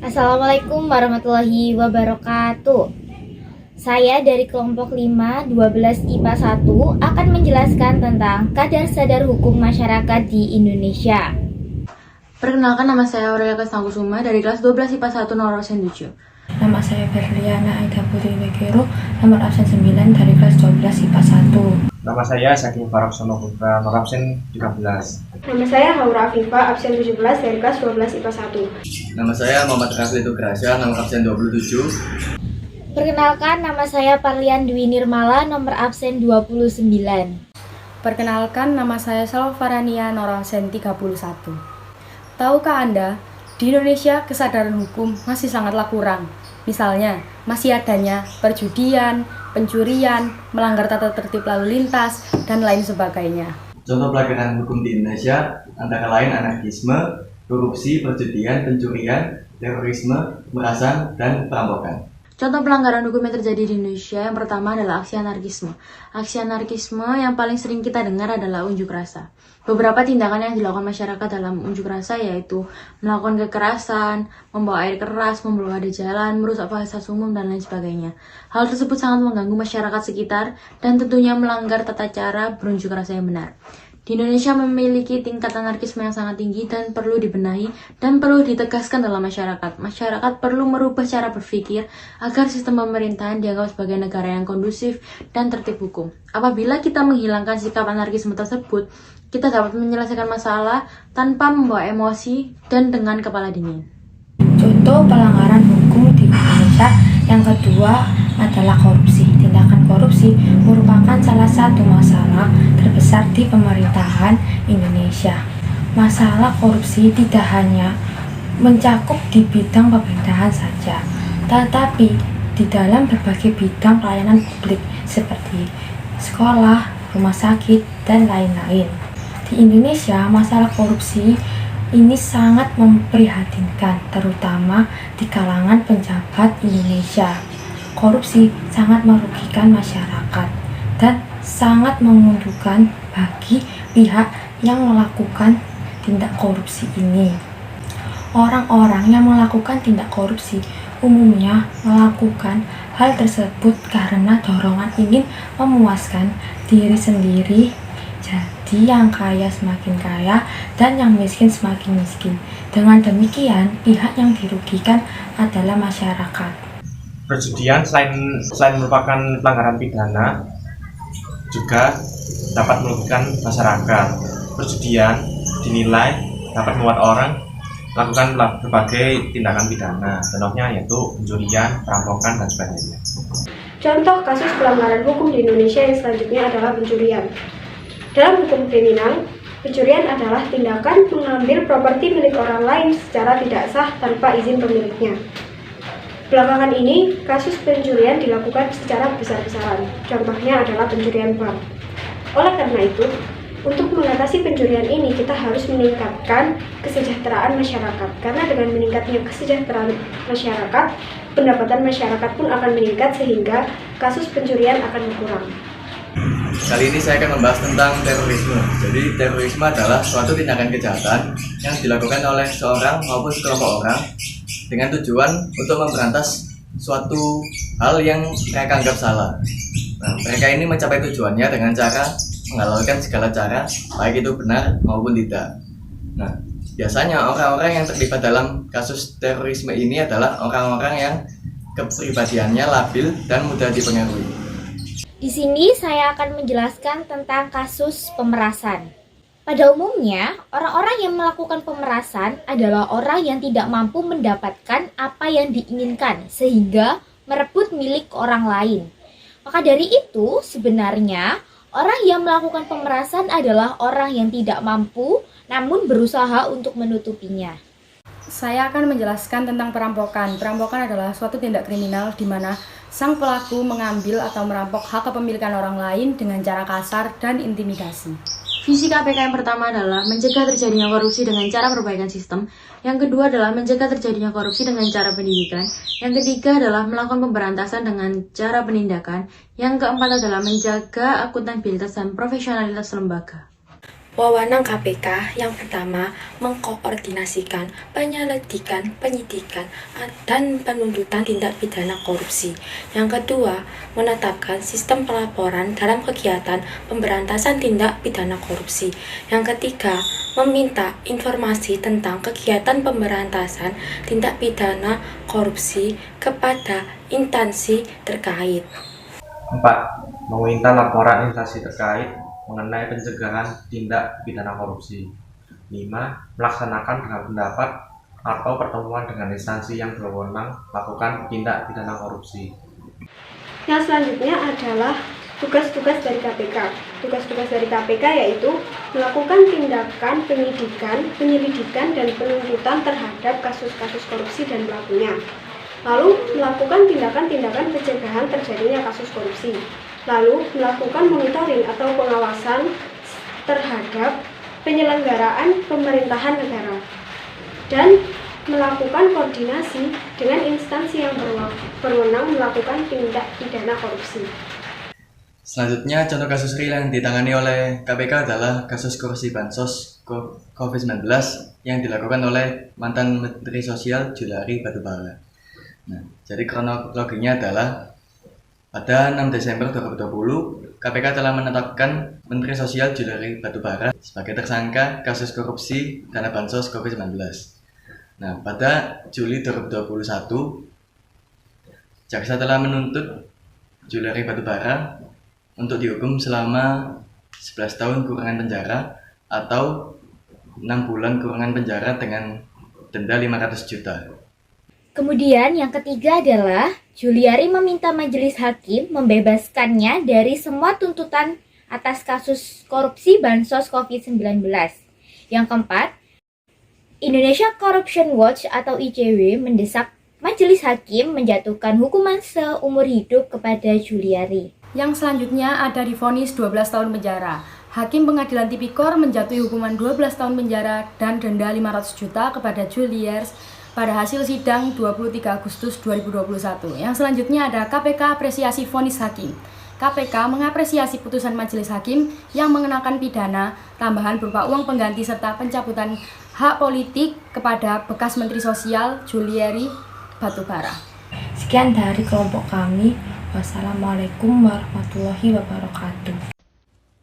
Assalamualaikum warahmatullahi wabarakatuh. Saya dari kelompok 5 12 IPA 1 akan menjelaskan tentang kadar sadar hukum masyarakat di Indonesia. Perkenalkan, nama saya Aurelia Kesangkusuma dari kelas 12 IPA 1 nomor absen 7. Nama saya Berliana Aida Putri Wegero, nomor absen 9 dari kelas 12 IPA 1. Nama saya Saking Farok Sonobuka, nomor absen 13. Nama saya Haura Afifa, absen 17 dari kelas 12 IPA 1. Nama saya Muhammad Rafli Tugrasya, nomor absen 27. Perkenalkan, nama saya Parlian Dwi Nirmala, nomor absen 29. Perkenalkan, nama saya Salwa Farania, nomor absen 31. Tahukah Anda, di Indonesia kesadaran hukum masih sangatlah kurang. Misalnya, masih adanya perjudian, pencurian, melanggar tata tertib lalu lintas, dan lain sebagainya. Contoh pelanggaran hukum di Indonesia antara lain anarkisme, korupsi, perjudian, pencurian, terorisme, pemerasan, dan perampokan. Contoh pelanggaran hukum yang terjadi di Indonesia yang pertama adalah aksi anarkisme. Aksi anarkisme yang paling sering kita dengar adalah unjuk rasa. Beberapa tindakan yang dilakukan masyarakat dalam unjuk rasa yaitu melakukan kekerasan, membawa air keras, memblokade jalan, merusak fasilitas umum, dan lain sebagainya. Hal tersebut sangat mengganggu masyarakat sekitar dan tentunya melanggar tata cara berunjuk rasa yang benar. Di Indonesia memiliki tingkat anarkisme yang sangat tinggi dan perlu dibenahi dan perlu ditegaskan dalam masyarakat. Masyarakat perlu merubah cara berpikir agar sistem pemerintahan dianggap sebagai negara yang kondusif dan tertib hukum. Apabila kita menghilangkan sikap anarkisme tersebut, kita dapat menyelesaikan masalah tanpa membawa emosi dan dengan kepala dingin. Contoh pelanggaran hukum di Indonesia yang kedua adalah korupsi. Tindakan korupsi merupakan salah satu masalah terbesar di pemerintahan Indonesia. Masalah korupsi tidak hanya mencakup di bidang pemerintahan saja, tetapi di dalam berbagai bidang pelayanan publik seperti sekolah, rumah sakit, dan lain-lain. Di Indonesia, masalah korupsi ini sangat memprihatinkan, terutama di kalangan pejabat Indonesia. Korupsi sangat merugikan masyarakat dan sangat menguntungkan bagi pihak yang melakukan tindak korupsi ini. Orang-orang yang melakukan tindak korupsi umumnya melakukan hal tersebut karena dorongan ingin memuaskan diri sendiri. Jadi yang kaya semakin kaya dan yang miskin semakin miskin. Dengan demikian, pihak yang dirugikan adalah masyarakat. Perjudian selain merupakan pelanggaran pidana, juga dapat merugikan masyarakat. Perjudian dinilai dapat membuat orang melakukan berbagai tindakan pidana, contohnya yaitu pencurian, perampokan, dan sebagainya. Contoh kasus pelanggaran hukum di Indonesia yang selanjutnya adalah pencurian. Dalam hukum kriminal, pencurian adalah tindakan mengambil properti milik orang lain secara tidak sah tanpa izin pemiliknya. Belakangan ini, kasus pencurian dilakukan secara besar-besaran. Contohnya adalah pencurian bank. Oleh karena itu, untuk mengatasi pencurian ini, kita harus meningkatkan kesejahteraan masyarakat. Karena dengan meningkatnya kesejahteraan masyarakat, pendapatan masyarakat pun akan meningkat sehingga kasus pencurian akan berkurang. Kali ini saya akan membahas tentang terorisme. Jadi terorisme adalah suatu tindakan kejahatan yang dilakukan oleh seorang maupun sekelompok orang dengan tujuan untuk memberantas suatu hal yang mereka anggap salah. Nah, mereka ini mencapai tujuannya dengan cara menghalalkan segala cara, baik itu benar maupun tidak. Nah, biasanya orang-orang yang terlibat dalam kasus terorisme ini adalah orang-orang yang kepribadiannya labil dan mudah dipengaruhi. Di sini saya akan menjelaskan tentang kasus pemerasan. Pada umumnya, orang-orang yang melakukan pemerasan adalah orang yang tidak mampu mendapatkan apa yang diinginkan sehingga merebut milik orang lain. Maka dari itu, sebenarnya orang yang melakukan pemerasan adalah orang yang tidak mampu namun berusaha untuk menutupinya. Saya akan menjelaskan tentang perampokan. Perampokan adalah suatu tindak kriminal di mana sang pelaku mengambil atau merampok hak kepemilikan orang lain dengan cara kasar dan intimidasi. Visi KPK yang pertama adalah mencegah terjadinya korupsi dengan cara perbaikan sistem. Yang kedua adalah mencegah terjadinya korupsi dengan cara pendidikan. Yang ketiga adalah melakukan pemberantasan dengan cara penindakan. Yang keempat adalah menjaga akuntabilitas dan profesionalitas lembaga. Wewenang KPK yang pertama mengkoordinasikan penyelidikan, penyidikan, dan penuntutan tindak pidana korupsi. Yang kedua, menetapkan sistem pelaporan dalam kegiatan pemberantasan tindak pidana korupsi. Yang ketiga, meminta informasi tentang kegiatan pemberantasan tindak pidana korupsi kepada instansi terkait. 4. Meminta laporan instansi terkait mengenai pencegahan tindak pidana korupsi. 5. Melaksanakan dengan pendapat atau pertemuan dengan instansi yang berwenang melakukan tindak pidana korupsi. Yang selanjutnya adalah tugas-tugas dari KPK. Tugas-tugas dari KPK yaitu melakukan tindakan penyelidikan, dan penuntutan terhadap kasus-kasus korupsi dan pelakunya. Lalu melakukan tindakan-tindakan pencegahan terjadinya kasus korupsi. Lalu melakukan monitoring atau pengawasan terhadap penyelenggaraan pemerintahan negara. Dan melakukan koordinasi dengan instansi yang berwenang melakukan tindak pidana korupsi. Selanjutnya, contoh kasus real yang ditangani oleh KPK adalah kasus korupsi Bansos COVID-19 yang dilakukan oleh mantan Menteri Sosial Juliari Batubara. Nah, jadi kronologinya adalah pada 6 Desember 2020, KPK telah menetapkan Menteri Sosial Juliari Batubara sebagai tersangka kasus korupsi dana Bansos COVID-19. Nah, pada Juli 2021, jaksa telah menuntut Juliari Batubara untuk dihukum selama 11 tahun kurungan penjara atau 6 bulan kurungan penjara dengan denda 500 juta. Kemudian yang ketiga adalah Juliari meminta majelis hakim membebaskannya dari semua tuntutan atas kasus korupsi Bansos COVID-19. Yang keempat, Indonesia Corruption Watch atau ICW mendesak majelis hakim menjatuhkan hukuman seumur hidup kepada Juliari. Yang selanjutnya ada divonis 12 tahun penjara. Hakim Pengadilan Tipikor menjatuhi hukuman 12 tahun penjara dan denda 500 juta kepada Juliari pada hasil sidang 23 Agustus 2021. Yang selanjutnya ada KPK apresiasi vonis hakim. KPK mengapresiasi putusan majelis hakim yang mengenakan pidana tambahan berupa uang pengganti serta pencabutan hak politik kepada bekas Menteri Sosial Juliari Batubara. Sekian dari kelompok kami. Wassalamualaikum warahmatullahi wabarakatuh.